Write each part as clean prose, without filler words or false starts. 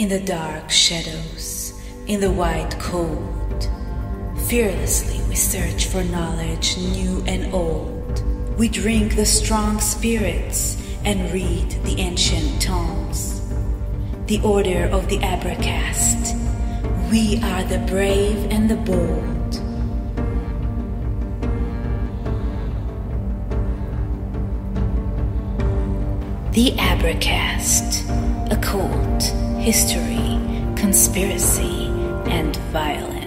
In the dark shadows, in the white cold, fearlessly we search for knowledge new and old. We drink the strong spirits and read the ancient tomes. The order of the Abracast. We are the brave and the bold. The Abracast. Occult, history, conspiracy, and violence.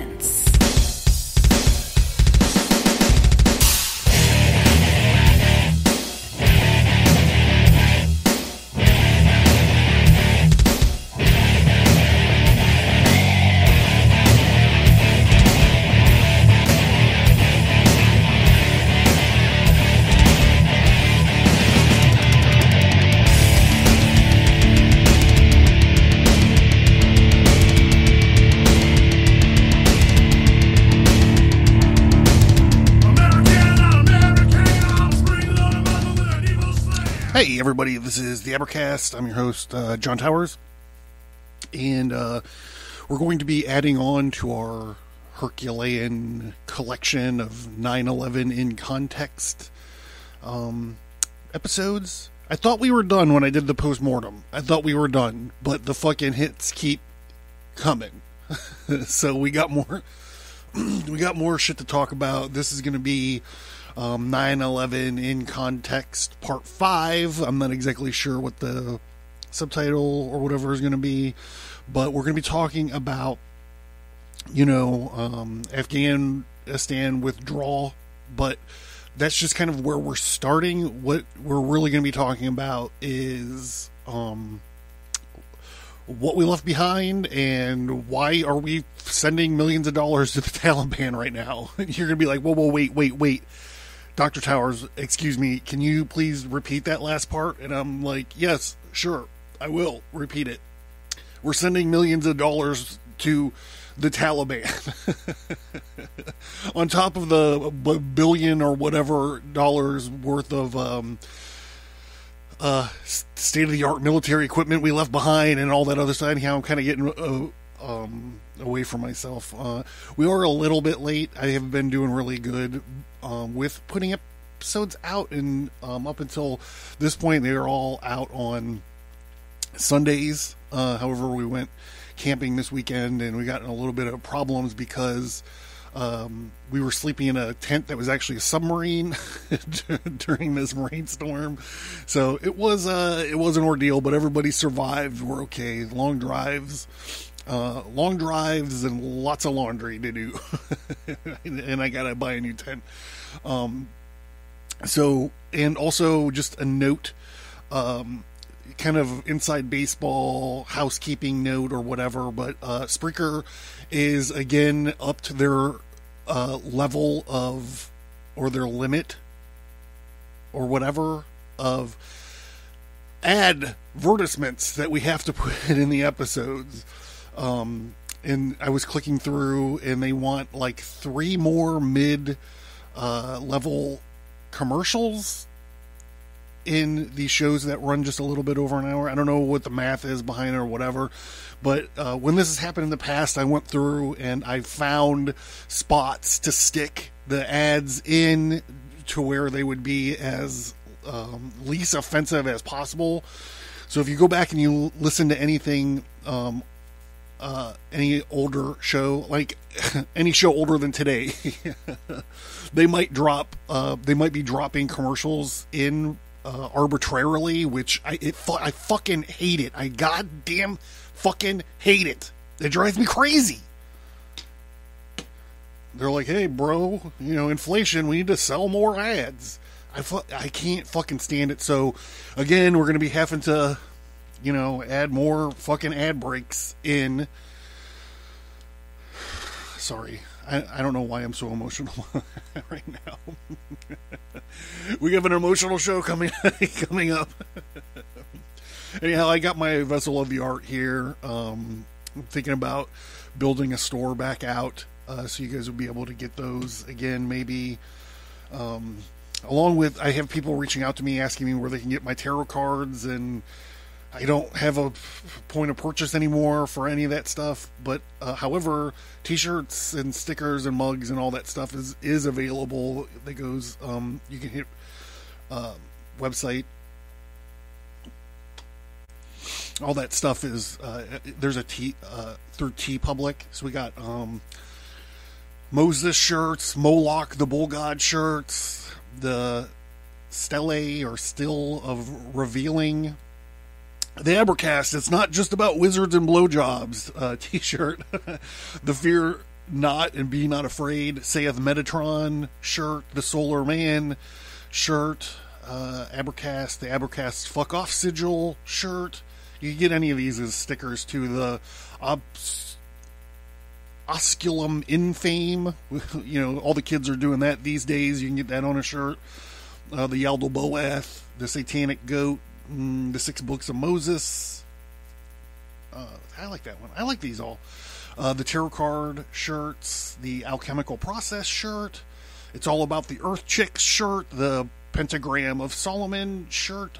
Hey everybody, this is the Abracast. I'm your host, John Towers, and we're going to be adding on to our Herculean collection of 9/11 in context episodes. I thought we were done when I did the postmortem. I thought we were done, but the fucking hits keep coming. So we got more shit to talk about. This is going to be 9/11 in context part 5. I'm not exactly sure what the subtitle or whatever is going to be, but we're going to be talking about, Afghanistan withdrawal, but that's just kind of where we're starting. What we're really going to be talking about is what we left behind and why are we sending millions of dollars to the Taliban right now. You're going to be like, whoa, wait. Dr. Towers, excuse me, can you please repeat that last part? And I'm like, yes, sure, I will repeat it. We're sending millions of dollars to the Taliban. On top of the billion or whatever dollars worth of state-of-the-art military equipment we left behind and all that other side. Anyhow, I'm kind of getting away from myself. We are a little bit late. I have been doing really good with putting episodes out, and up until this point they are all out on Sundays. However, we went camping this weekend and we got in a little bit of problems because we were sleeping in a tent that was actually a submarine during this rainstorm. So it was an ordeal, but everybody survived. We're okay. Long drives and lots of laundry to do. And I gotta buy a new tent. And also just a note, kind of inside baseball housekeeping note or whatever, but Spreaker is again up to their level of, or their limit or whatever of advertisements that we have to put in the episodes. And I was clicking through and they want like 3 more mid level commercials in these shows that run just a little bit over an hour. I don't know what the math is behind it or whatever, but when this has happened in the past, I went through and I found spots to stick the ads in to where they would be as least offensive as possible. So if you go back and you listen to anything, any older show, like any show older than today, they might be dropping commercials in arbitrarily, which I fucking hate it. I goddamn fucking hate it. It drives me crazy. They're like, hey bro, inflation, we need to sell more ads. I can't fucking stand it. So again, we're going to be having to, add more fucking ad breaks in. Sorry. I don't know why I'm so emotional right now. We have an emotional show coming up. Anyhow, I got my vessel of the art here. I'm thinking about building a store back out, so you guys will be able to get those again, maybe. Along with, I have people reaching out to me asking me where they can get my tarot cards and I don't have a point of purchase anymore for any of that stuff, but however, t-shirts and stickers and mugs and all that stuff is available. That goes, you can hit website. All that stuff is there's a through TeePublic. So we got Moses shirts, Moloch the Bull God shirts, the Stele or Still of Revealing. The Abracast, it's not just about wizards and blowjobs t-shirt. The Fear Not and Be Not Afraid, saith Metatron shirt. The Solar Man shirt. Abracast, the Abracast Fuck Off sigil shirt. You can get any of these as stickers too. The Osculum Infame. You know, all the kids are doing that these days. You can get that on a shirt. The Yaldo Boath, the Satanic Goat, the 6 Books of Moses. I like that one. I like these all. The Tarot Card shirts, the Alchemical Process shirt. It's All About the Earth Chicks shirt, the Pentagram of Solomon shirt.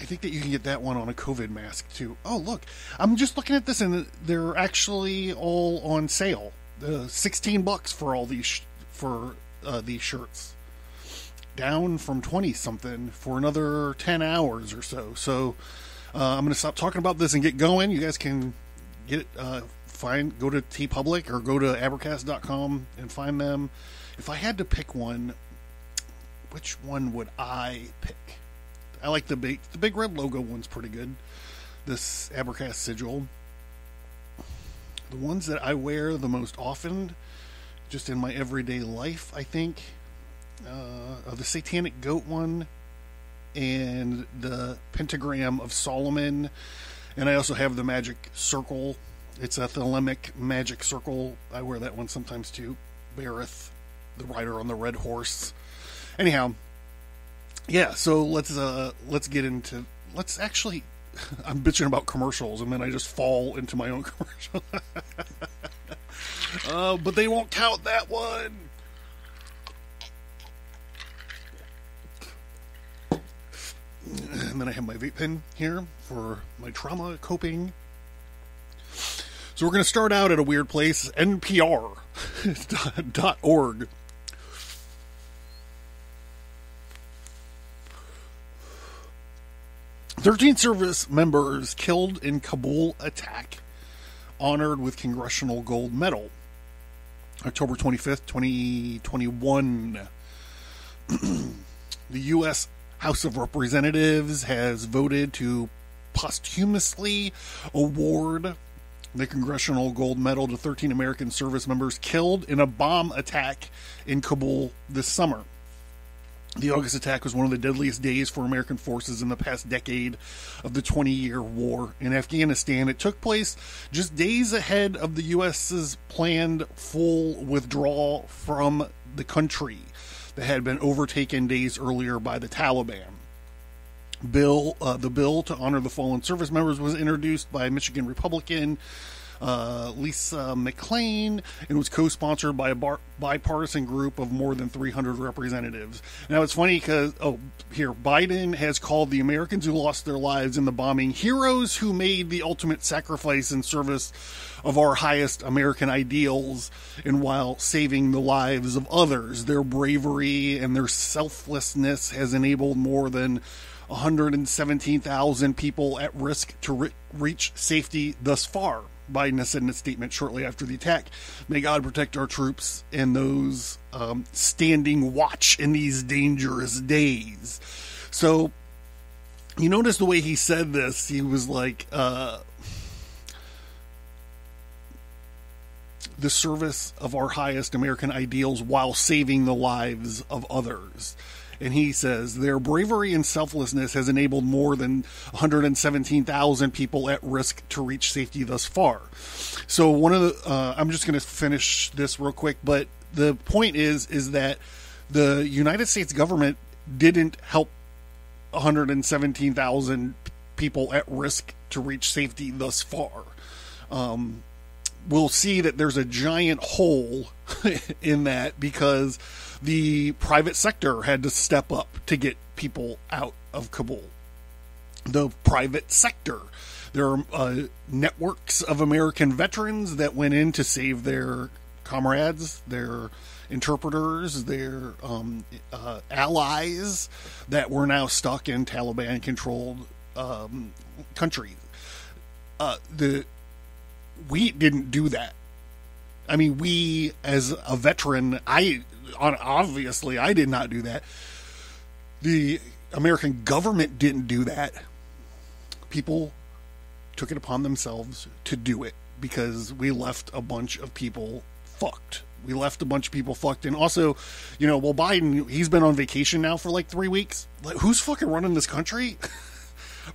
I think that you can get that one on a COVID mask too. Oh, look, I'm just looking at this and they're actually all on sale. $16 for all these these shirts. Down from 20 something for another 10 hours or so. So I'm going to stop talking about this and get going. You guys can get go to TeePublic or go to Abracast.com and find them. If I had to pick one, which one would I pick? I like the big red logo one's pretty good. This Abracast sigil. The ones that I wear the most often, just in my everyday life, I think, the Satanic Goat one and the Pentagram of Solomon. And I also have the Magic Circle. It's a Thelemic Magic Circle. I wear that one sometimes too. Beareth, the rider on the red horse. Anyhow, yeah, so let's get into, actually, I'm bitching about commercials and then I just fall into my own commercial. But they won't count that one. And then I have my vape pen here for my trauma coping. So we're going to start out at a weird place, npr.org. "13 service members killed in Kabul attack, honored with Congressional Gold Medal." October 25th, 2021. The U.S. House of Representatives has voted to posthumously award the Congressional Gold Medal to 13 American service members killed in a bomb attack in Kabul this summer. The August attack was one of the deadliest days for American forces in the past decade of the 20-year war in Afghanistan. It took place just days ahead of the U.S.'s planned full withdrawal from the country that had been overtaken days earlier by the Taliban. The bill to honor the fallen service members was introduced by Michigan Republican Lisa McClain and was co-sponsored by a bipartisan group of more than 300 representatives. Now it's funny because, Biden has called the Americans who lost their lives in the bombing heroes who made the ultimate sacrifice in service of our highest American ideals and while saving the lives of others. Their bravery and their selflessness has enabled more than 117,000 people at risk to reach safety thus far, Biden has said in a statement shortly after the attack. May God protect our troops and those standing watch in these dangerous days. So, you notice the way he said this, he was like, the service of our highest American ideals while saving the lives of others. And he says, their bravery and selflessness has enabled more than 117,000 people at risk to reach safety thus far. So one of the, I'm just going to finish this real quick, but the point is that the United States government didn't help 117,000 people at risk to reach safety thus far. We'll see that there's a giant hole in that because the private sector had to step up to get people out of Kabul. the private sector. There are networks of American veterans that went in to save their comrades, their interpreters, their allies that were now stuck in Taliban-controlled countries. We didn't do that. I mean, we, as a veteran, obviously I did not do that. The American government didn't do that. People took it upon themselves to do it because we left a bunch of people fucked. We left a bunch of people fucked. And also, well, Biden, he's been on vacation now for like 3 weeks. Like, who's fucking running this country?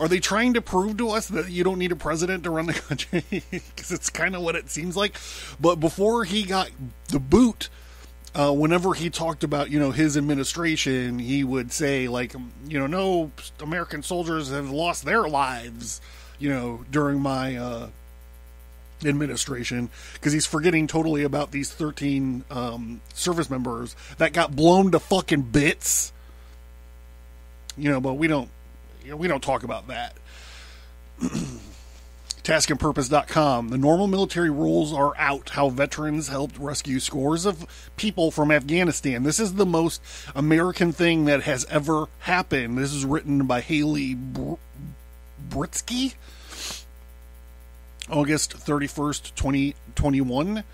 Are they trying to prove to us that you don't need a president to run the country? Because it's kind of what it seems like. But before he got the boot, whenever he talked about, his administration, he would say, like, no American soldiers have lost their lives, during my administration, because he's forgetting totally about these 13 service members that got blown to fucking bits. But we don't talk about that. Taskandpurpose.com. The normal military rules are out. How veterans helped rescue scores of people from Afghanistan. This is the most American thing that has ever happened. This is written by Haley Britsky. August 31st, 2021.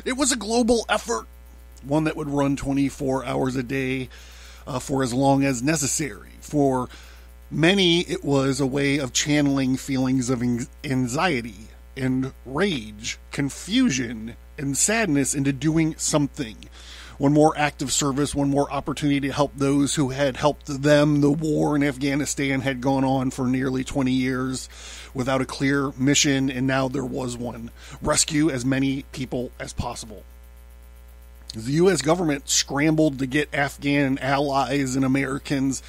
It was a global effort, one that would run 24 hours a day for as long as necessary. For many, it was a way of channeling feelings of anxiety and rage, confusion, and sadness into doing something. One more act of service, one more opportunity to help those who had helped them. The war in Afghanistan had gone on for nearly 20 years without a clear mission, and now there was one. Rescue as many people as possible. The U.S. government scrambled to get Afghan allies and Americans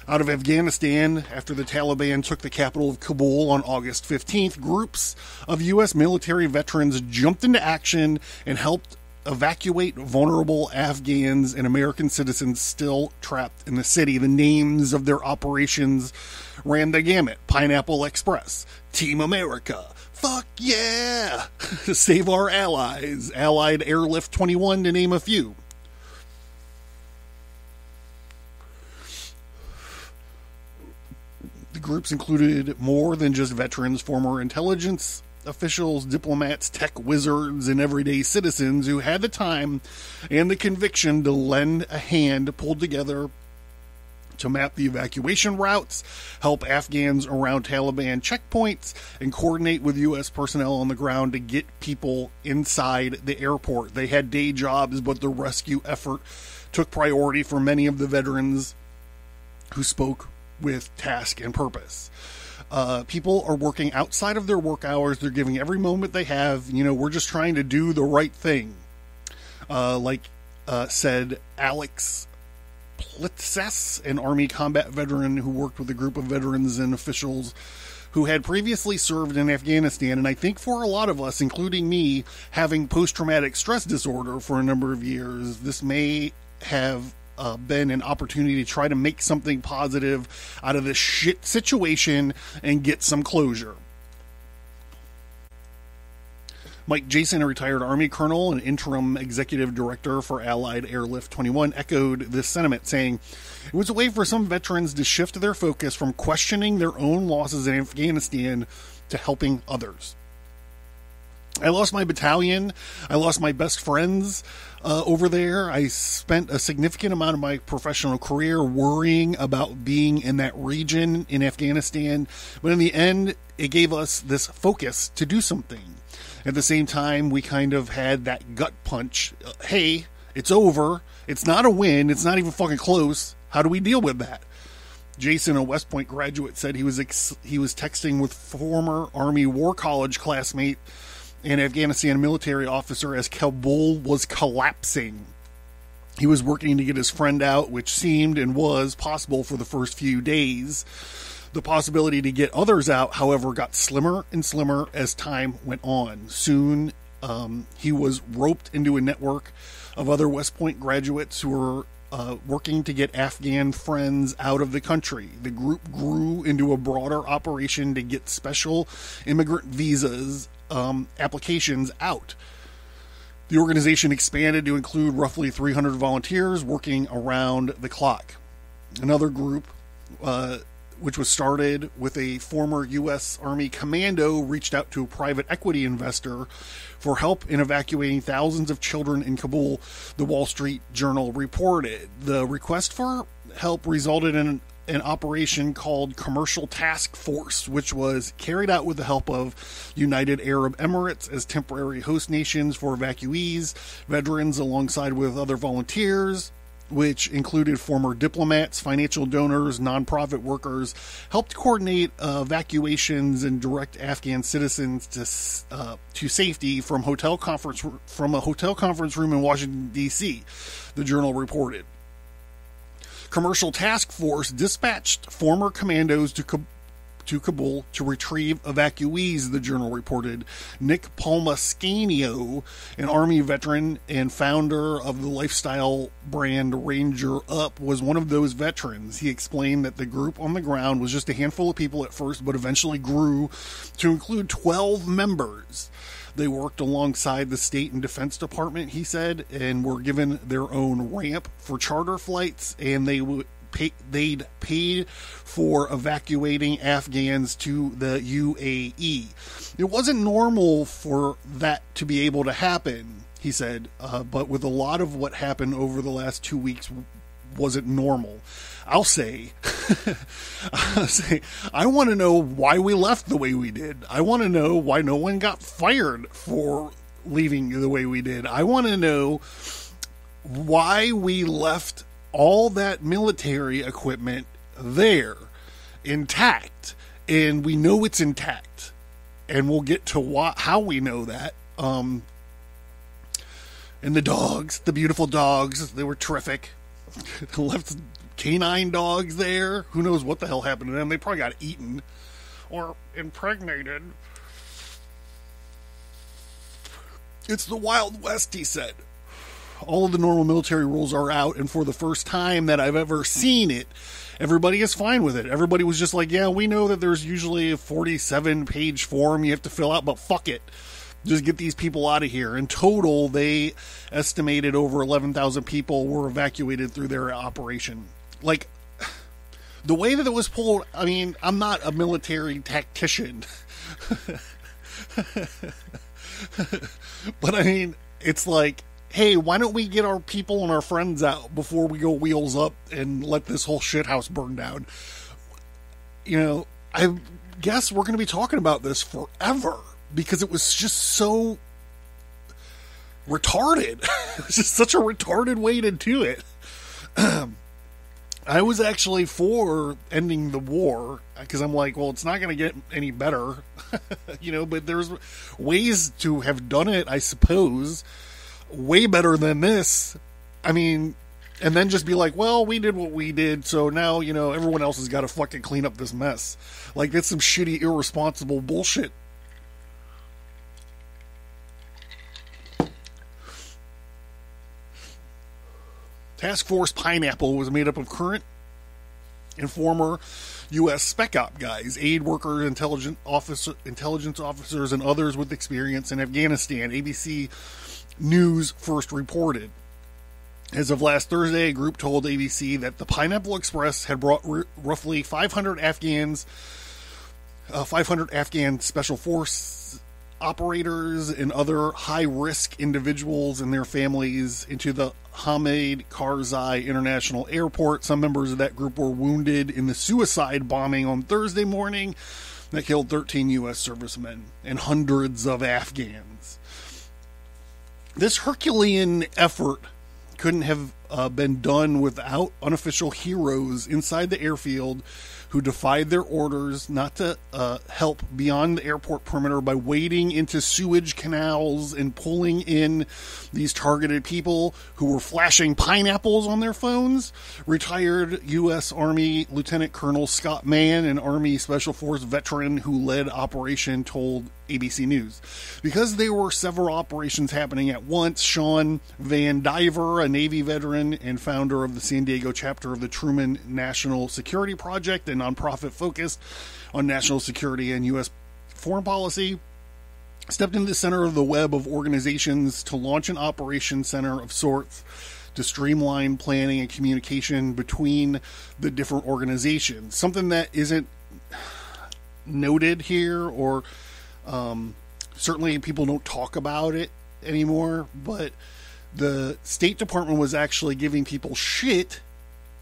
out of Afghanistan after the Taliban took the capital of Kabul on August 15th. Groups of U.S. military veterans jumped into action and helped evacuate vulnerable Afghans and American citizens still trapped in the city. The names of their operations ran the gamut. Pineapple Express, Team America, fuck yeah, Save Our Allies, Allied Airlift 21, to name a few. The groups included more than just veterans, former intelligence officials, diplomats, tech wizards, and everyday citizens who had the time and the conviction to lend a hand, pulled together to map the evacuation routes, help Afghans around Taliban checkpoints, and coordinate with U.S. personnel on the ground to get people inside the airport. They had day jobs, but the rescue effort took priority for many of the veterans who spoke with task and purpose. People are working outside of their work hours. They're giving every moment they have. We're just trying to do the right thing. Said Alex Pt5, an Army combat veteran who worked with a group of veterans and officials who had previously served in Afghanistan. And I think for a lot of us, including me, having post-traumatic stress disorder for a number of years, this may have been an opportunity to try to make something positive out of this shit situation and get some closure. Mike Jason, a retired Army colonel and interim executive director for Allied Airlift 21, echoed this sentiment, saying it was a way for some veterans to shift their focus from questioning their own losses in Afghanistan to helping others. I lost my battalion. I lost my best friends over there. I spent a significant amount of my professional career worrying about being in that region in Afghanistan. But in the end, it gave us this focus to do something. At the same time, we kind of had that gut punch. Hey, it's over. It's not a win. It's not even fucking close. How do we deal with that? Jason, a West Point graduate, said he was texting with former Army War College classmate and Afghanistan military officer as Kabul was collapsing. He was working to get his friend out, which seemed and was possible for the first few days. The possibility to get others out, however, got slimmer and slimmer as time went on. Soon, he was roped into a network of other West Point graduates who were working to get Afghan friends out of the country. The group grew into a broader operation to get special immigrant visas applications out. The organization expanded to include roughly 300 volunteers working around the clock. Another group, which was started with a former U.S. Army commando, reached out to a private equity investor for help in evacuating thousands of children in Kabul, the Wall Street Journal reported. The request for help resulted in an operation called Commercial Task Force, which was carried out with the help of United Arab Emirates as temporary host nations for evacuees, veterans, alongside with other volunteers, which included former diplomats, financial donors, nonprofit workers, helped coordinate evacuations and direct Afghan citizens to safety from a hotel conference room in Washington, D.C., the Journal reported. Commercial Task Force dispatched former commandos to Kabul to retrieve evacuees, the Journal reported. Nick Palmascanio, an Army veteran and founder of the lifestyle brand Ranger Up, was one of those veterans. He explained that the group on the ground was just a handful of people at first, but eventually grew to include 12 members. They worked alongside the State and Defense Department, he said, and were given their own ramp for charter flights, and they'd paid for evacuating Afghans to the UAE. It wasn't normal for that to be able to happen, he said, but with a lot of what happened over the last 2 weeks wasn't normal. I'll say, I want to know why we left the way we did. I want to know why no one got fired for leaving the way we did. I want to know why we left all that military equipment there intact, and we know it's intact, and we'll get to how we know that. And the dogs, the beautiful dogs, they were terrific. Left canine dogs there. Who knows what the hell happened to them? They probably got eaten or impregnated. It's the Wild West, he said. All of the normal military rules are out, and for the first time that I've ever seen it, everybody is fine with it. Everybody was just like, yeah, we know that there's usually a 47-page form you have to fill out, but fuck it. Just get these people out of here. In total, they estimated over 11,000 people were evacuated through their operation. Like, the way that it was pulled, I mean, I'm not a military tactician. But I mean, it's like, hey, why don't we get our people and our friends out before we go wheels up and let this whole shithouse burn down? You know, I guess we're going to be talking about this forever because it was just so retarded. It was just such a retarded way to do it. I was actually for ending the war because I'm like, well, it's not going to get any better, you know, but there's ways to have done it, I suppose, way better than this. I mean, and then just be like, well, we did what we did, so now, you know, everyone else has got to fucking clean up this mess. Like, that's some shitty, irresponsible bullshit. Task Force Pineapple was made up of current and former U.S. Spec Op guys, aid workers, intelligence officers, and others with experience in Afghanistan. ABC News first reported. As of last Thursday, a group told ABC that the Pineapple Express had brought roughly 500 Afghan Special Force operators and other high-risk individuals and their families into the Hamid Karzai International Airport. Some members of that group were wounded in the suicide bombing on Thursday morning that killed 13 U.S. servicemen and hundreds of Afghans. This Herculean effort couldn't have been done without unofficial heroes inside the airfield who defied their orders not to help beyond the airport perimeter by wading into sewage canals and pulling in these targeted people who were flashing pineapples on their phones. Retired U.S. Army Lieutenant Colonel Scott Mann, an Army Special Force veteran who led Operation, told ABC News. Because there were several operations happening at once, Sean Van Diver, a Navy veteran veteran and founder of the San Diego chapter of the Truman National Security Project, a nonprofit focused on national security and U.S. foreign policy, stepped into the center of the web of organizations to launch an operation center of sorts to streamline planning and communication between the different organizations. Something that isn't noted here, or certainly people don't talk about it anymore, but the State Department was actually giving people shit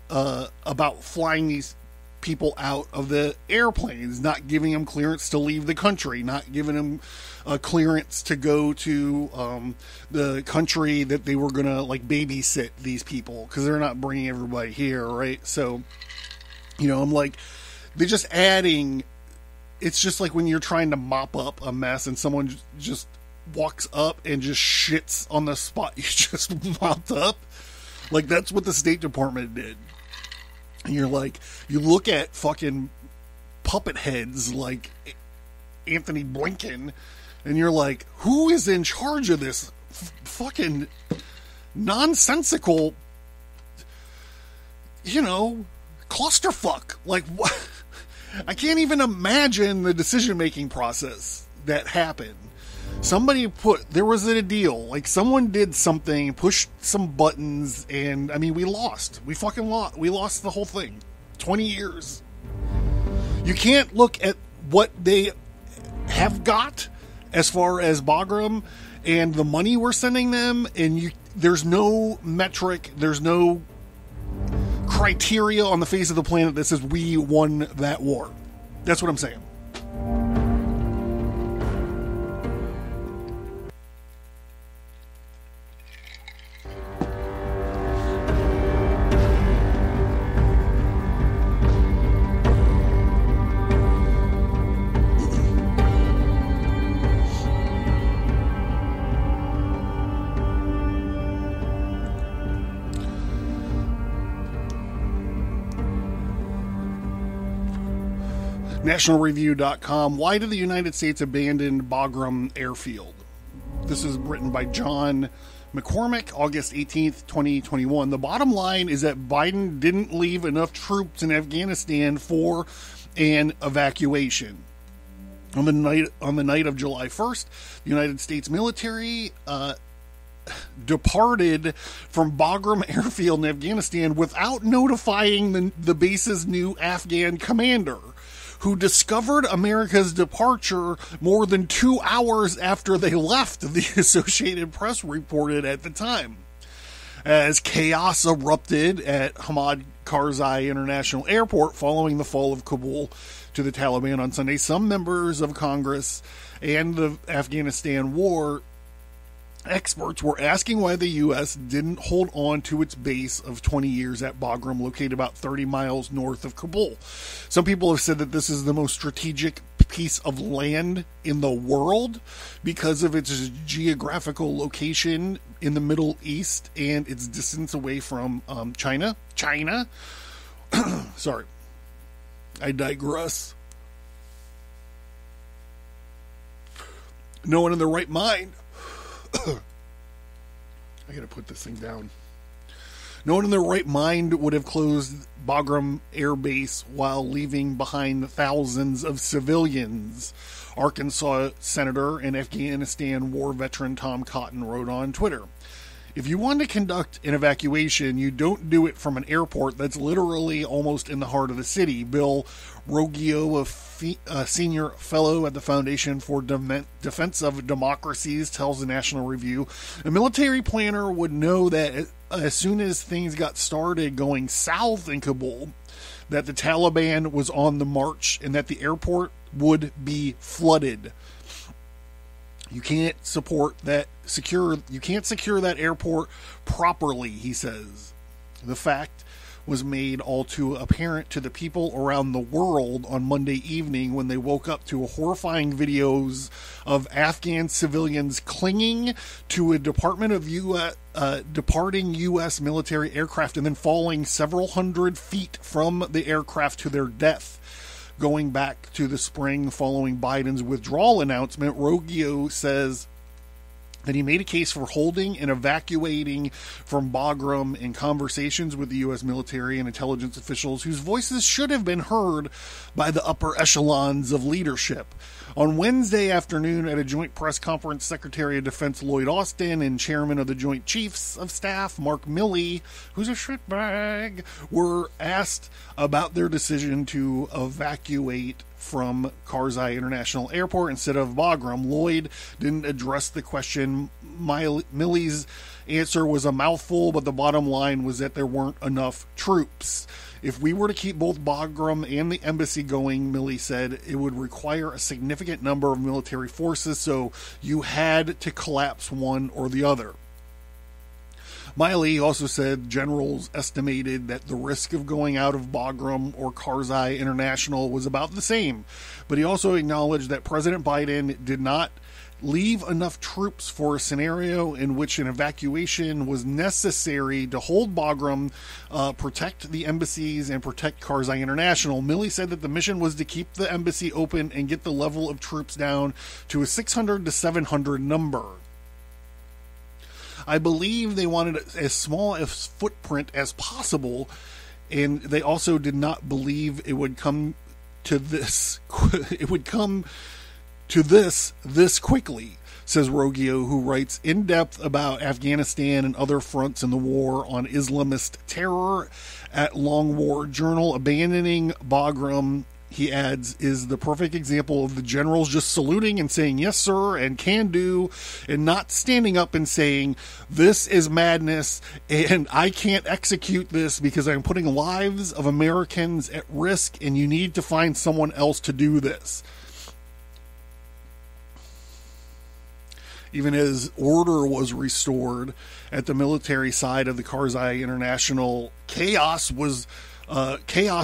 about flying these people out of the airplanes, not giving them clearance to leave the country, not giving them a clearance to go to the country that they were going to like babysit these people, because they're not bringing everybody here, right? So, I'm like, they're just adding. It's just like when you're trying to mop up a mess and someone just walks up and just shits on the spot you just mopped up. Like, that's what the State Department did. And you're like, you look at fucking puppet heads like Anthony Blinken, and you're like, who is in charge of this fucking nonsensical, clusterfuck? Like, what? I can't even imagine the decision-making process that happened. There was a deal, like someone did something, pushed some buttons, and we lost. We fucking lost. We lost the whole thing. 20 years. You can't look at what they have got as far as Bagram and the money we're sending them, and there's no metric, there's no criteria on the face of the planet that says we won that war. That's what I'm saying. NationalReview.com. Why did the United States abandon Bagram Airfield? This is written by John McCormick, August 18th, 2021. The bottom line is that Biden didn't leave enough troops in Afghanistan for an evacuation. On the night of July 1st, the United States military departed from Bagram Airfield in Afghanistan without notifying the base's new Afghan commander, who discovered America's departure more than 2 hours after they left, the Associated Press reported at the time. As chaos erupted at Hamid Karzai International Airport following the fall of Kabul to the Taliban on Sunday, some members of Congress and the Afghanistan war experts were asking why the U.S. didn't hold on to its base of 20 years at Bagram, located about 30 miles north of Kabul. Some people have said that this is the most strategic piece of land in the world because of its geographical location in the Middle East and its distance away from China. Sorry. I digress. No one in their right mind. I gotta put this thing down. No one in their right mind would have closed Bagram Air Base while leaving behind thousands of civilians, Arkansas Senator and Afghanistan war veteran Tom Cotton wrote on Twitter. If you want to conduct an evacuation, you don't do it from an airport that's literally almost in the heart of the city. Bill Roggio, a senior fellow at the Foundation for Defense of Democracies, tells the National Review, a military planner would know that as soon as things got started going south in Kabul, that the Taliban was on the march and that the airport would be flooded. You can't secure that airport properly, he says. The fact was made all too apparent to the people around the world on Monday evening when they woke up to horrifying videos of Afghan civilians clinging to a departing U.S. military aircraft and then falling several hundred feet from the aircraft to their death. Going back to the spring following Biden's withdrawal announcement, Roggio says that he made a case for holding and evacuating from Bagram in conversations with the U.S. military and intelligence officials whose voices should have been heard by the upper echelons of leadership. On Wednesday afternoon at a joint press conference, Secretary of Defense Lloyd Austin and Chairman of the Joint Chiefs of Staff Mark Milley, who's a shitbag, were asked about their decision to evacuate from Karzai International Airport instead of Bagram. Lloyd didn't address the question. Milley's answer was a mouthful, but the bottom line was that there weren't enough troops. If we were to keep both Bagram and the embassy going, Milley said, it would require a significant number of military forces, so you had to collapse one or the other. Milley also said generals estimated that the risk of going out of Bagram or Karzai International was about the same, but he also acknowledged that President Biden did not leave enough troops for a scenario in which an evacuation was necessary to hold Bagram, protect the embassies, and protect Karzai International. Milley said that the mission was to keep the embassy open and get the level of troops down to a 600 to 700 number. I believe they wanted as small a footprint as possible, and they also did not believe it would come to this. It would come to this quickly, says Roggio, who writes in depth about Afghanistan and other fronts in the war on Islamist terror at Long War Journal. Abandoning Bagram, he adds, is the perfect example of the generals just saluting and saying yes sir and can do, and not standing up and saying this is madness and I can't execute this because I'm putting lives of Americans at risk and you need to find someone else to do this. Even as order was restored at the military side of the Karzai International, chaos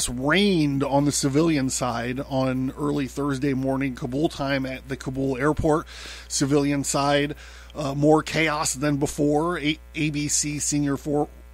reigned on the civilian side on early Thursday morning Kabul time at the Kabul airport. Civilian side, more chaos than before. ABC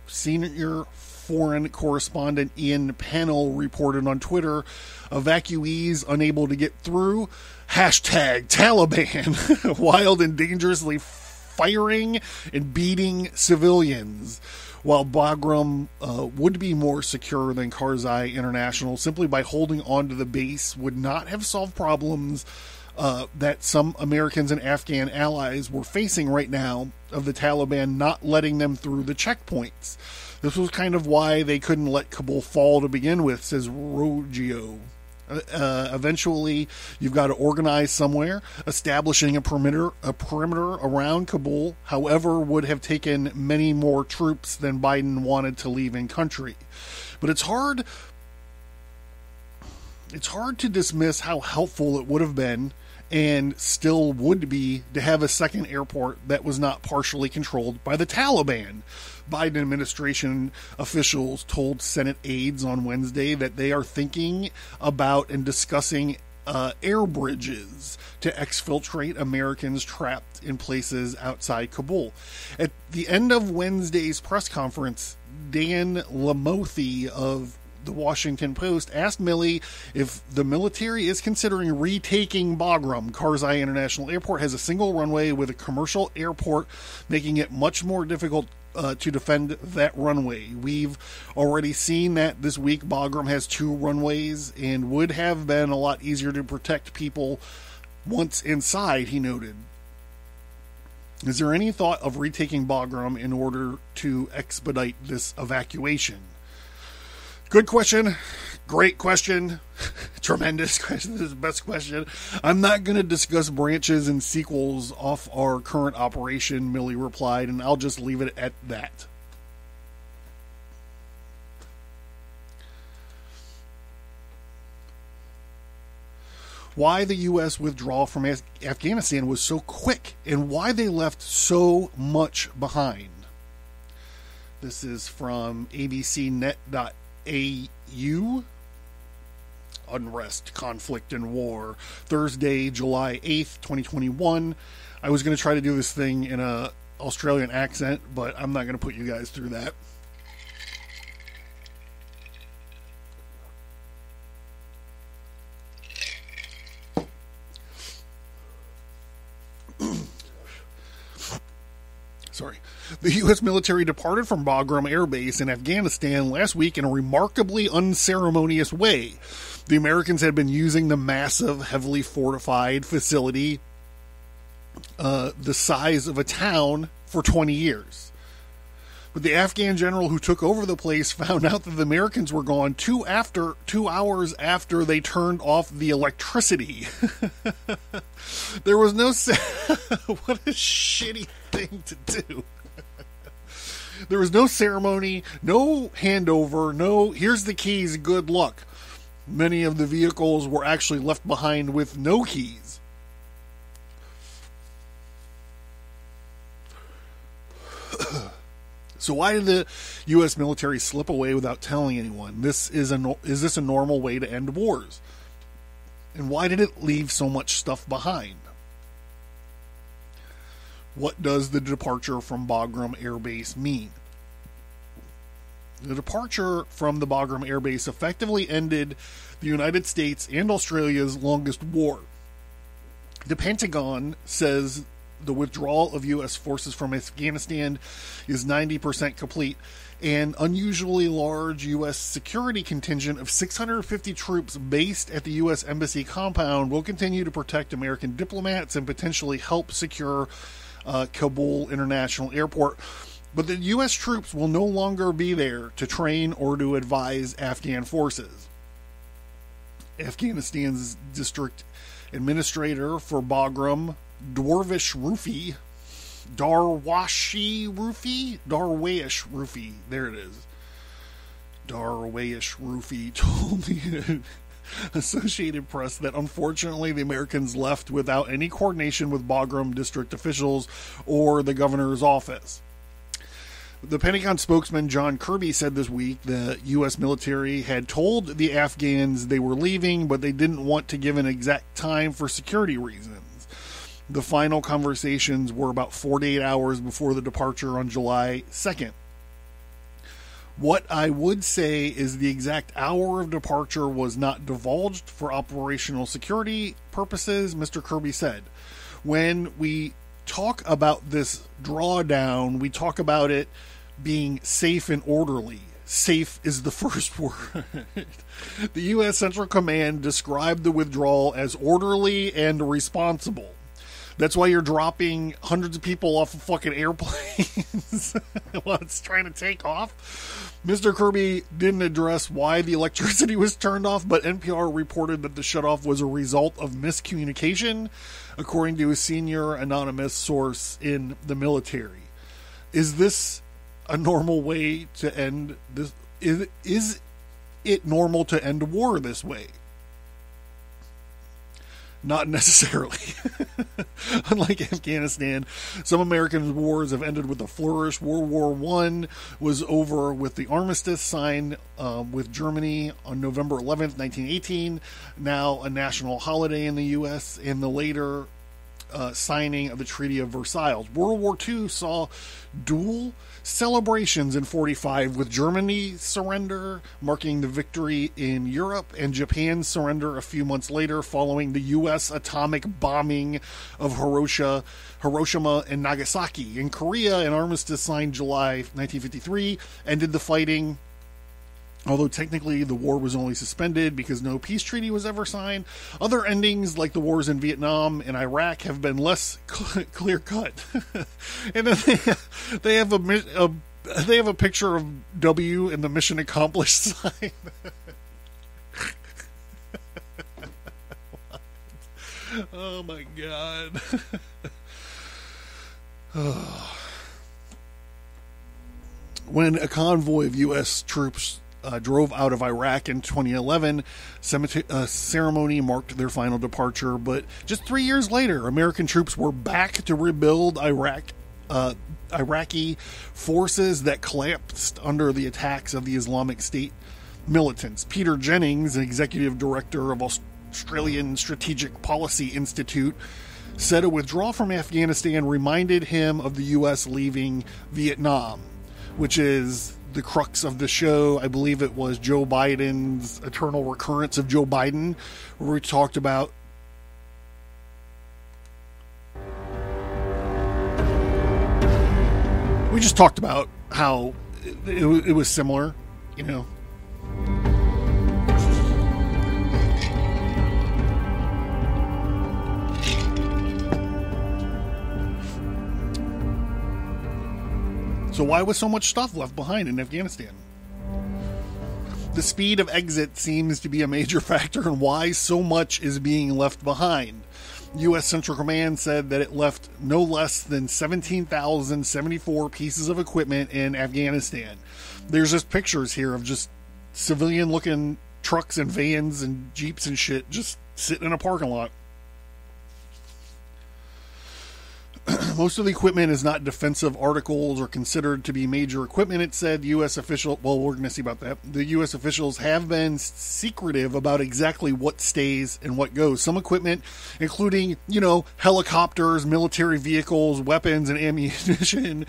senior foreign correspondent Ian Pennell reported on Twitter, evacuees unable to get through, #Taliban, wild and dangerously firing and beating civilians. While Bagram would be more secure than Karzai International, simply by holding on to the base would not have solved problems that some Americans and Afghan allies were facing right now of the Taliban not letting them through the checkpoints. This was kind of why they couldn't let Kabul fall to begin with, says Roggio. Eventually, you've got to organize somewhere. Establishing a perimeter around Kabul, however, would have taken many more troops than Biden wanted to leave in country. But it's hard to dismiss how helpful it would have been, and still would be, to have a second airport that was not partially controlled by the Taliban. Biden administration officials told Senate aides on Wednesday that they are thinking about and discussing air bridges to exfiltrate Americans trapped in places outside Kabul. At the end of Wednesday's press conference, Dan Lamothe of the Washington Post asked Milley if the military is considering retaking Bagram. Karzai International Airport has a single runway with a commercial airport, making it much more difficult to defend that runway. We've already seen that this week. Bagram has 2 runways and would have been a lot easier to protect people once inside, he noted. Is there any thought of retaking Bagram in order to expedite this evacuation? Good question. Great question. Tremendous question. This is the best question. I'm not going to discuss branches and sequels off our current operation, Milley replied, and I'll just leave it at that. Why the U.S. withdrawal from Afghanistan was so quick and why they left so much behind. This is from abcnet.au. Unrest, conflict, and war. Thursday, July 8th, 2021. I was going to try to do this thing in an Australian accent, but I'm not going to put you guys through that. The U.S. military departed from Bagram Air Base in Afghanistan last week in a remarkably unceremonious way. The Americans had been using the massive, heavily fortified facility, the size of a town, for 20 years. But the Afghan general who took over the place found out that the Americans were gone 2 hours after they turned off the electricity. There was no... What a shitty thing to do. There was no ceremony, no handover, no, here's the keys, good luck. Many of the vehicles were actually left behind with no keys. So why did the U.S. military slip away without telling anyone? Is this a normal way to end wars? And why did it leave so much stuff behind? What does the departure from Bagram Air Base mean? The departure from the Bagram Air Base effectively ended the United States and Australia's longest war. The Pentagon says the withdrawal of U.S. forces from Afghanistan is 90% complete. An unusually large U.S. security contingent of 650 troops based at the U.S. Embassy compound will continue to protect American diplomats and potentially help secure Kabul International Airport. But the U.S. troops will no longer be there to train or to advise Afghan forces. Afghanistan's district administrator for Bagram, Darwash Rufi, there it is. Darwash Rufi told the Associated Press that unfortunately the Americans left without any coordination with Bagram district officials or the governor's office. The Pentagon spokesman John Kirby said this week the U.S. military had told the Afghans they were leaving, but they didn't want to give an exact time for security reasons. The final conversations were about 48 hours before the departure on July 2nd. What I would say is the exact hour of departure was not divulged for operational security purposes, Mr. Kirby said. When we talk about this drawdown, we talk about it being safe and orderly. Safe is the first word. The U.S. Central Command described the withdrawal as orderly and responsible. That's why you're dropping hundreds of people off of fucking airplanes while it's trying to take off. Mr. Kirby didn't address why the electricity was turned off, but NPR reported that the shutoff was a result of miscommunication, according to a senior anonymous source in the military. Is this a normal way to end this? Is it normal to end a war this way? Not necessarily. Unlike Afghanistan, some American wars have ended with a flourish. World War I was over with the armistice signed with Germany on November 11th, 1918, now a national holiday in the U.S., and the later signing of the Treaty of Versailles. World War II saw dual celebrations in 1945, with Germany's surrender marking the victory in Europe and Japan's surrender a few months later following the U.S. atomic bombing of Hiroshima and Nagasaki. In Korea, an armistice signed July 1953 ended the fighting, although technically the war was only suspended because no peace treaty was ever signed. Other endings, like the wars in Vietnam and Iraq, have been less clear-cut. And then they have a picture of W in the mission accomplished sign. Oh my God. When a convoy of U.S. troops drove out of Iraq in 2011, a ceremony marked their final departure, but just 3 years later, American troops were back to rebuild Iraqi forces that collapsed under the attacks of the Islamic State militants. Peter Jennings, executive director of Australian Strategic Policy Institute, said a withdrawal from Afghanistan reminded him of the U.S. leaving Vietnam, which is the crux of the show. I believe it was Joe Biden's Eternal Recurrence of Joe Biden, where we talked about just talked about how it was similar, you know. So why was so much stuff left behind in Afghanistan? The speed of exit seems to be a major factor in why so much is being left behind. U.S. Central Command said that it left no less than 17,074 pieces of equipment in Afghanistan. There's just pictures here of just civilian-looking trucks and vans and jeeps and shit just sitting in a parking lot. Most of the equipment is not defensive articles or considered to be major equipment, it said. U.S. official, well, we're going to see about that. The U.S. officials have been secretive about exactly what stays and what goes. Some equipment, including, helicopters, military vehicles, weapons, and ammunition,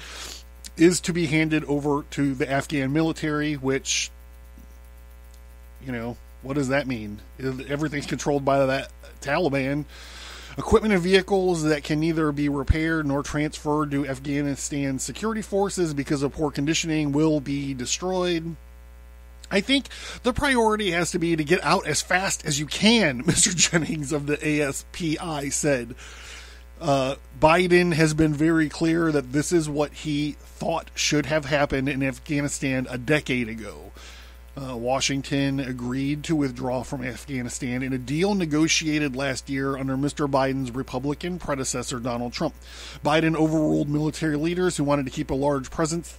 is to be handed over to the Afghan military, which, what does that mean? Everything's controlled by the Taliban. Equipment and vehicles that can neither be repaired nor transferred to Afghanistan security forces because of poor conditioning will be destroyed. I think the priority has to be to get out as fast as you can, Mr. Jennings of the ASPI said. Biden has been very clear that this is what he thought should have happened in Afghanistan a decade ago. Washington agreed to withdraw from Afghanistan in a deal negotiated last year under Mr. Biden's Republican predecessor, Donald Trump. Biden overruled military leaders who wanted to keep a large presence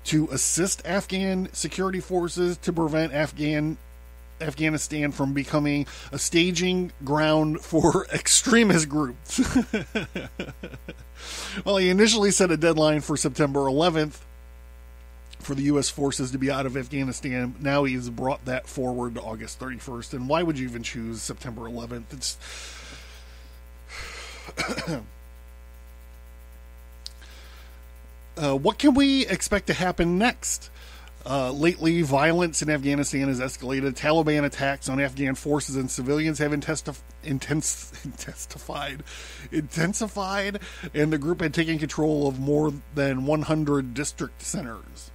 to assist Afghan security forces to prevent Afghanistan from becoming a staging ground for extremist groups. Well, he initially set a deadline for September 11th. For the U.S. forces to be out of Afghanistan. Now he's brought that forward to August 31st. And why would you even choose September 11th? It's what can we expect to happen next? Lately, violence in Afghanistan has escalated. Taliban attacks on Afghan forces and civilians have intensified, and the group had taken control of more than 100 district centers.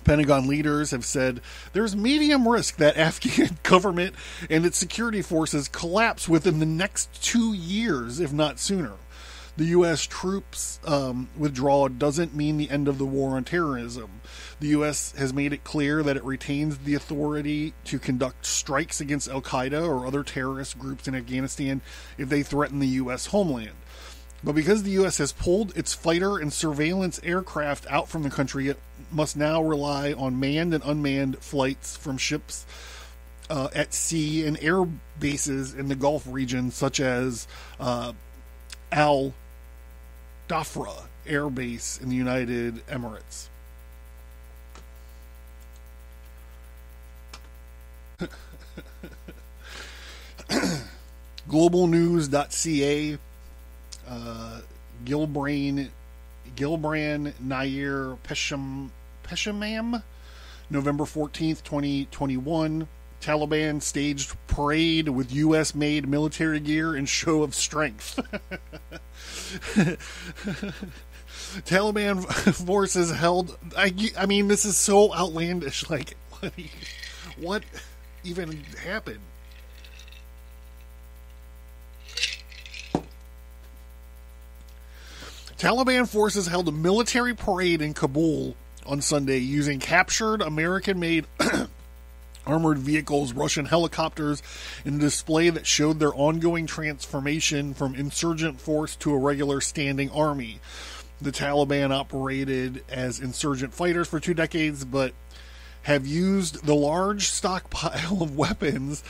Pentagon leaders have said there's medium risk that Afghan government and its security forces collapse within the next 2 years, if not sooner. The U.S. troops withdrawal doesn't mean the end of the war on terrorism. The U.S. has made it clear that it retains the authority to conduct strikes against Al-Qaeda or other terrorist groups in Afghanistan if they threaten the U.S. homeland. But because the U.S. has pulled its fighter and surveillance aircraft out from the country, it must now rely on manned and unmanned flights from ships at sea and air bases in the Gulf region, such as Al Dhafra Air Base in the United Emirates. Globalnews.ca, Gilbrand Nair Peshamam, November 14th, 2021. Taliban staged parade with U.S.-made military gear and show of strength. Taliban forces held... I mean, this is so outlandish. Like, what even happened? Taliban forces held a military parade in Kabul on Sunday using captured American-made armored vehicles, Russian helicopters, in a display that showed their ongoing transformation from insurgent force to a regular standing army. The Taliban operated as insurgent fighters for 2 decades, but have used the large stockpile of weapons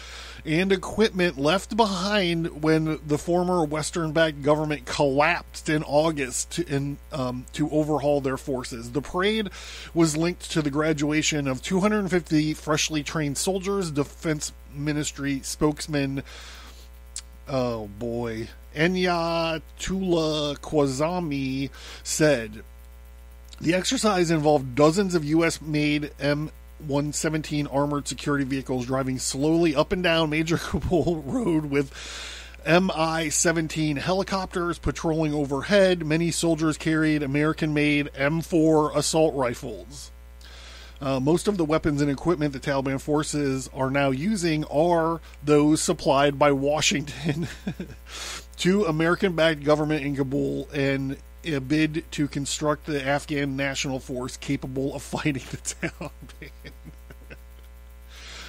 and equipment left behind when the former Western-backed government collapsed in August to overhaul their forces. The parade was linked to the graduation of 250 freshly trained soldiers. Defense Ministry spokesman, Enya Tula Kwazami said, the exercise involved dozens of U.S.-made M117 armored security vehicles driving slowly up and down major Kabul road with Mi-17 helicopters patrolling overhead. Many soldiers carried American-made M4 assault rifles. Most of the weapons and equipment the Taliban forces are now using are those supplied by Washington to American-backed government in Kabul in a bid to construct the Afghan national force capable of fighting the Taliban.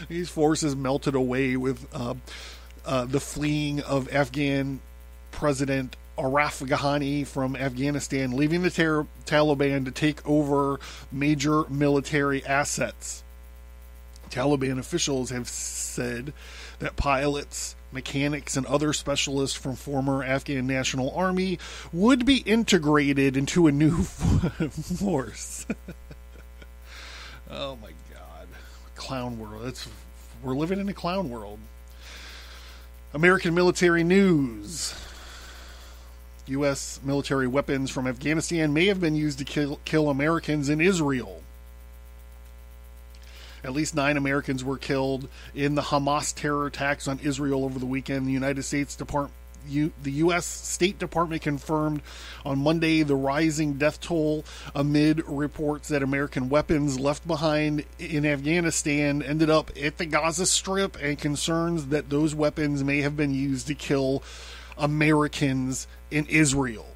These forces melted away with the fleeing of Afghan President Araf Ghani from Afghanistan, leaving the Taliban to take over major military assets. Taliban officials have said that pilots, mechanics, and other specialists from former Afghan National Army would be integrated into a new force. Oh my God. Clown world. We're living in a clown world. American military news. U.S. military weapons from Afghanistan may have been used to kill Americans in Israel. At least 9 Americans were killed in the Hamas terror attacks on Israel over the weekend. The the U.S. State Department confirmed on Monday the rising death toll amid reports that American weapons left behind in Afghanistan ended up at the Gaza Strip, and concerns that those weapons may have been used to kill Americans in Israel.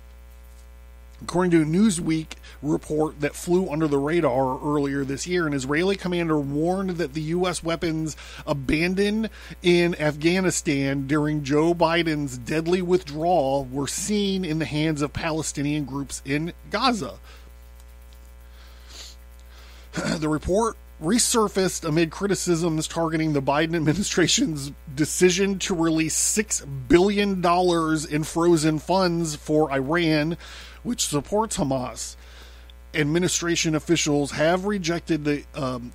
According to a Newsweek report that flew under the radar earlier this year, an Israeli commander warned that the U.S. weapons abandoned in Afghanistan during Joe Biden's deadly withdrawal were seen in the hands of Palestinian groups in Gaza. The report resurfaced amid criticisms targeting the Biden administration's decision to release $6 billion in frozen funds for Iran, which supports Hamas. Administration officials have rejected the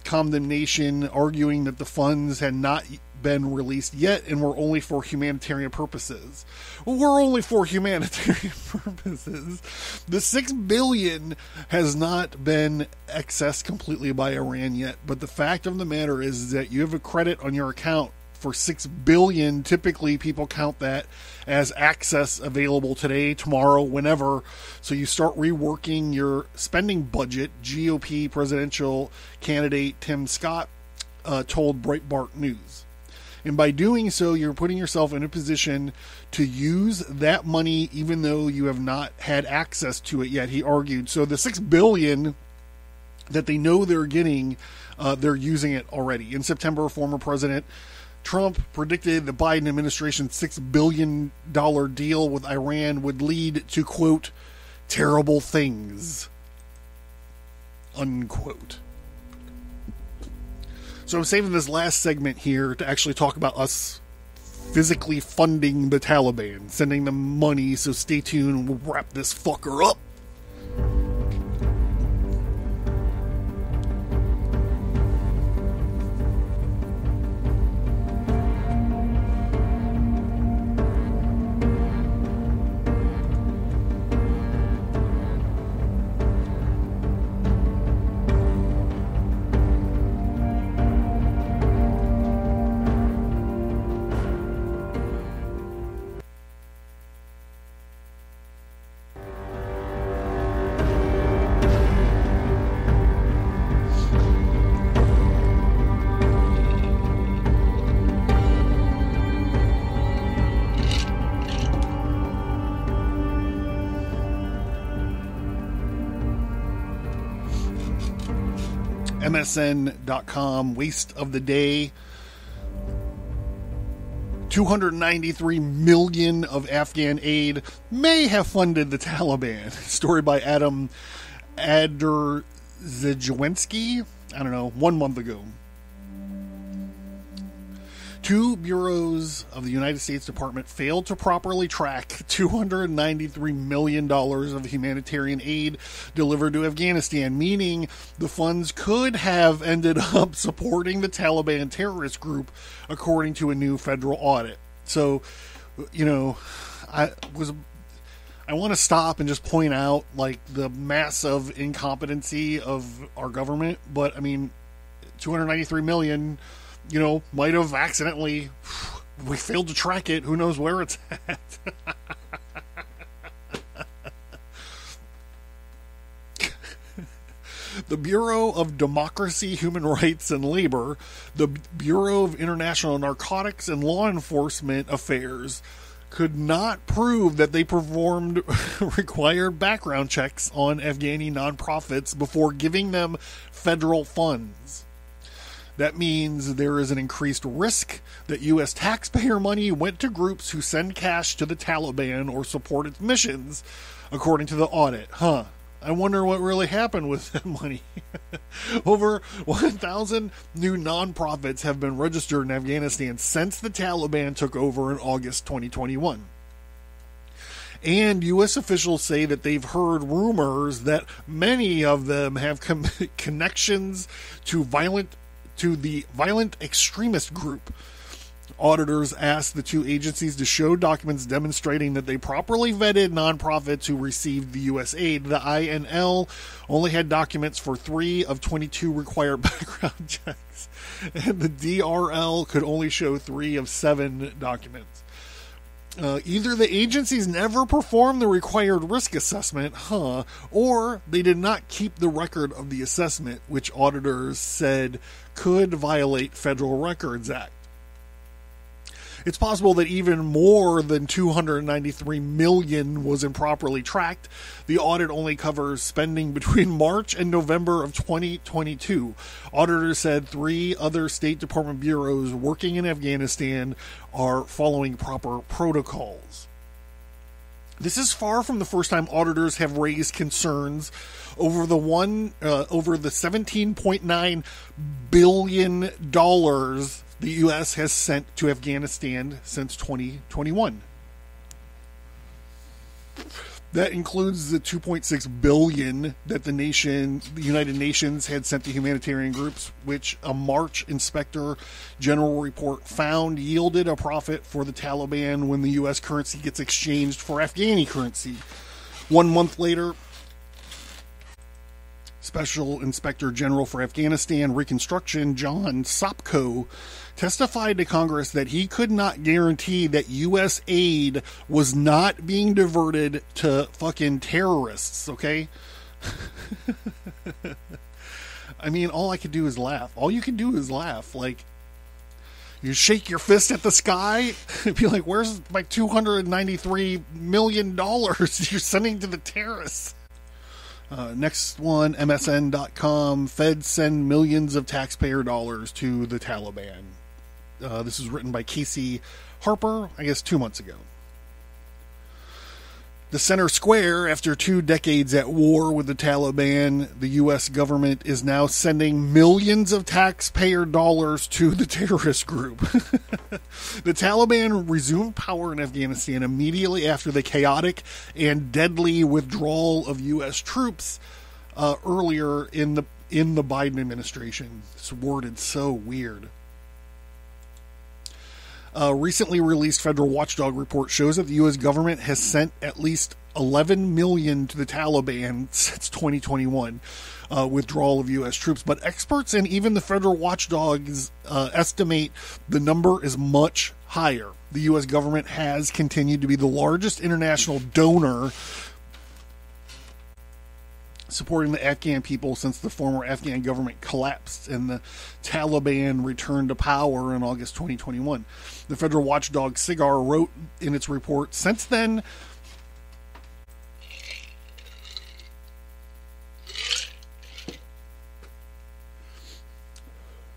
condemnation, arguing that the funds had not been released yet and were only for humanitarian purposes. Well, we're only for humanitarian purposes. The $6 billion has not been accessed completely by Iran yet, but the fact of the matter is that you have a credit on your account for $6 billion. Typically, people count that as access available today, tomorrow, whenever. So you start reworking your spending budget. GOP presidential candidate Tim Scott told Breitbart News. And by doing so, you're putting yourself in a position to use that money even though you have not had access to it yet, he argued. So the $6 billion that they know they're getting, they're using it already. In September, former President Trump predicted the Biden administration's $6 billion deal with Iran would lead to, quote, terrible things, unquote. So I'm saving this last segment here to actually talk about us physically funding the Taliban, sending them money, so stay tuned, we'll wrap this fucker up. MSN.com, waste of the day. 293 million of Afghan aid may have funded the Taliban. Story by Adam Aderzejewski, I don't know, 1 month ago. 2 bureaus of the United States Department failed to properly track $293 million of humanitarian aid delivered to Afghanistan, meaning the funds could have ended up supporting the Taliban terrorist group, according to a new federal audit. So, you know, I want to stop and just point out, like, the massive incompetency of our government, but, I mean, 293 million, you know, might have accidentally we failed to track it. Who knows where it's at? The Bureau of Democracy, Human Rights, and Labor, the Bureau of International Narcotics and Law Enforcement Affairs could not prove that they performed required background checks on Afghani nonprofits before giving them federal funds. That means there is an increased risk that U.S. taxpayer money went to groups who send cash to the Taliban or support its missions, according to the audit. I wonder what really happened with that money. Over 1,000 new nonprofits have been registered in Afghanistan since the Taliban took over in August 2021. And U.S. officials say that they've heard rumors that many of them have connections to the violent extremist group. Auditors asked the two agencies to show documents demonstrating that they properly vetted nonprofits who received the U.S. aid. The INL only had documents for 3 of 22 required background checks, and the DRL could only show 3 of 7 documents. Either the agencies never performed the required risk assessment, or they did not keep the record of the assessment, which auditors said could violate Federal Records Act. It's possible that even more than $293 million was improperly tracked. The audit only covers spending between March and November of 2022. Auditors said 3 other State Department bureaus working in Afghanistan are following proper protocols. This is far from the first time auditors have raised concerns over the $17.9 billion the U.S. has sent to Afghanistan since 2021. That includes the $2.6 billion that the United Nations had sent to humanitarian groups, which a March Inspector General report found yielded a profit for the Taliban when the U.S. currency gets exchanged for Afghani currency. 1 month later, Special Inspector General for Afghanistan Reconstruction John Sopko testified to Congress that he could not guarantee that U.S. aid was not being diverted to fucking terrorists, okay? I mean, all I could do is laugh. All you can do is laugh. Like, you shake your fist at the sky and be like, where's my $293 million you're sending to the terrorists? Next one, MSN.com. Feds send millions of taxpayer dollars to the Taliban. This was written by Casey Harper, I guess 2 months ago. The center square, after 2 decades at war with the Taliban, the U.S. government is now sending millions of taxpayer dollars to the terrorist group. The Taliban resumed power in Afghanistan immediately after the chaotic and deadly withdrawal of U.S. troops earlier in the Biden administration. It's worded so weird. A recently released federal watchdog report shows that the U.S. government has sent at least $11 million to the Taliban since 2021 withdrawal of U.S. troops. But experts and even the federal watchdogs estimate the number is much higher. The U.S. government has continued to be the largest international donor supporting the Afghan people since the former Afghan government collapsed and the Taliban returned to power in August 2021. The federal watchdog SIGAR wrote in its report, since then,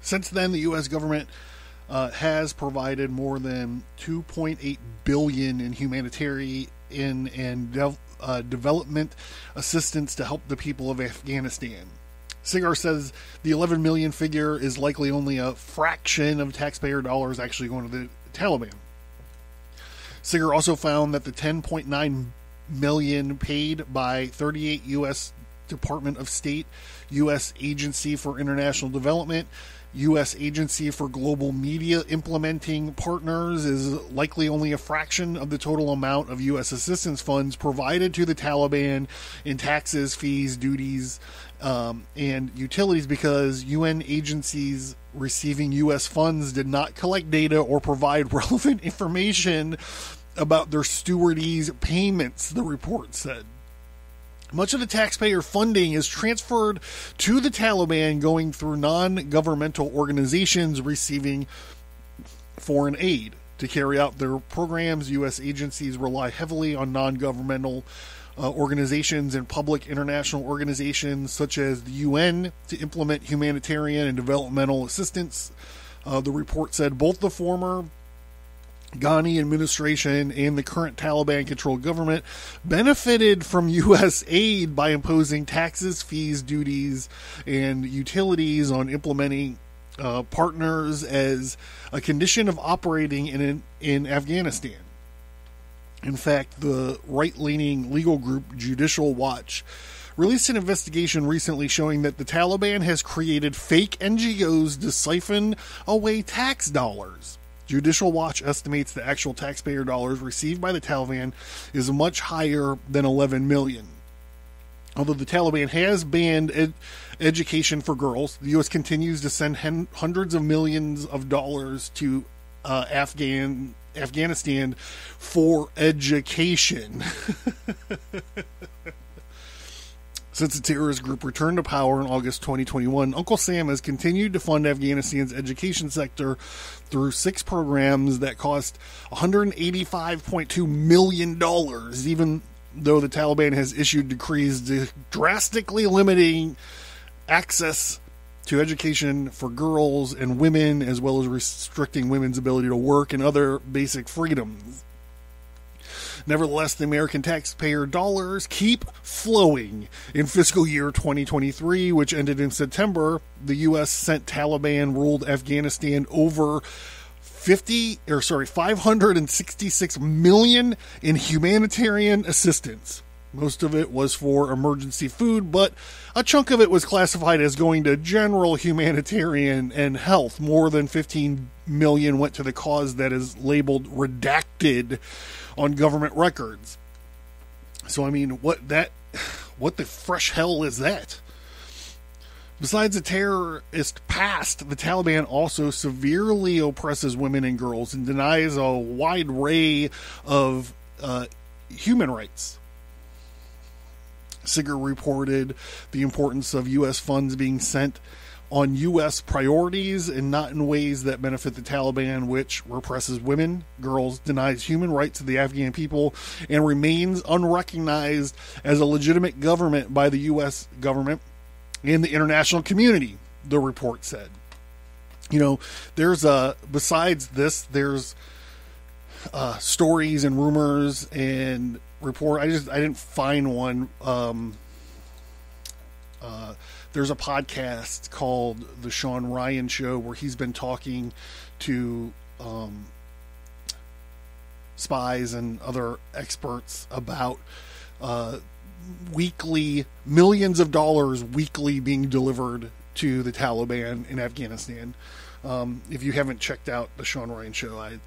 the U.S. government has provided more than $2.8 billion in humanitarian and development assistance to help the people of Afghanistan. SIGAR says the 11 million figure is likely only a fraction of taxpayer dollars actually going to the Taliban. SIGAR also found that the 10.9 million paid by 38 U.S. Department of State, U.S. Agency for International Development, U.S. Agency for Global Media implementing partners is likely only a fraction of the total amount of U.S. assistance funds provided to the Taliban in taxes, fees, duties, and utilities, because UN agencies receiving U.S. funds did not collect data or provide relevant information about their stewardees' payments, the report said. Much of the taxpayer funding is transferred to the Taliban, going through non-governmental organizations receiving foreign aid. To carry out their programs, U.S. agencies rely heavily on non-governmental organizations and public international organizations such as the UN to implement humanitarian and developmental assistance. The report said both the former Ghani administration and the current Taliban-controlled government benefited from U.S. aid by imposing taxes, fees, duties, and utilities on implementing partners as a condition of operating in Afghanistan. In fact, the right-leaning legal group Judicial Watch released an investigation recently showing that the Taliban has created fake NGOs to siphon away tax dollars. Judicial Watch estimates the actual taxpayer dollars received by the Taliban is much higher than 11 million. Although the Taliban has banned education for girls, the U.S. continues to send hundreds of millions of dollars to Afghanistan for education. Since the terrorist group returned to power in August 2021, Uncle Sam has continued to fund Afghanistan's education sector through 6 programs that cost $185.2 million, even though the Taliban has issued decrees drastically limiting access to education for girls and women, as well as restricting women's ability to work and other basic freedoms. Nevertheless, the American taxpayer dollars keep flowing. In fiscal year 2023, which ended in September, the U.S. sent Taliban-ruled Afghanistan over $566 million in humanitarian assistance. Most of it was for emergency food, but a chunk of it was classified as going to general humanitarian and health. More than $15 million went to the cause that is labeled redacted on government records. So, I mean, what the fresh hell is that? Besides the terrorist past, the Taliban also severely oppresses women and girls and denies a wide array of human rights. Sigger reported the importance of U.S. funds being sent on U.S. priorities and not in ways that benefit the Taliban, which represses women, girls, denies human rights to the Afghan people, and remains unrecognized as a legitimate government by the U.S. government and the international community, the report said. You know, there's besides this, there's stories and rumors and report. I didn't find one. There's a podcast called The Sean Ryan Show where he's been talking to spies and other experts about weekly millions of dollars weekly being delivered to the Taliban in Afghanistan. If you haven't checked out The Sean Ryan Show, I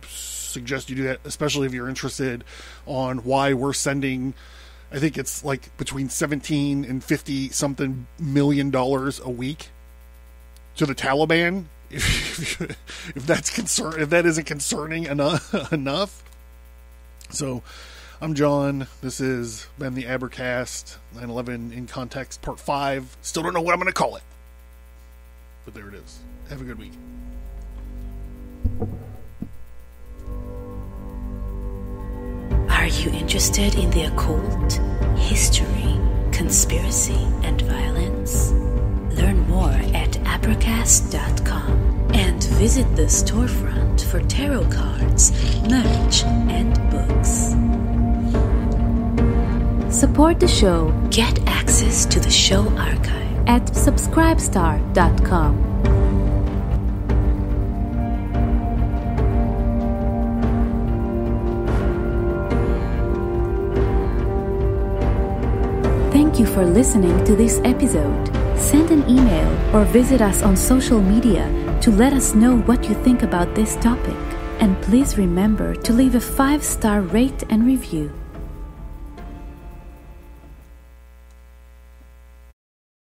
suggest you do that, especially if you're interested on why we're sending, I think it's like between 17 and 50 something million dollars a week to the Taliban. If that isn't concerning enough. So I'm John. This has been the Abracast 9/11 in Context Part 5. Still don't know what I'm going to call it, but there it is. Have a good week. Are you interested in the occult, history, conspiracy, and violence? Learn more at Abracast.com and visit the storefront for tarot cards, merch, and books. Support the show. Get access to the show archive at subscribestar.com. Thank you for listening to this episode. Send an email or visit us on social media to let us know what you think about this topic. And please remember to leave a 5-star rate and review.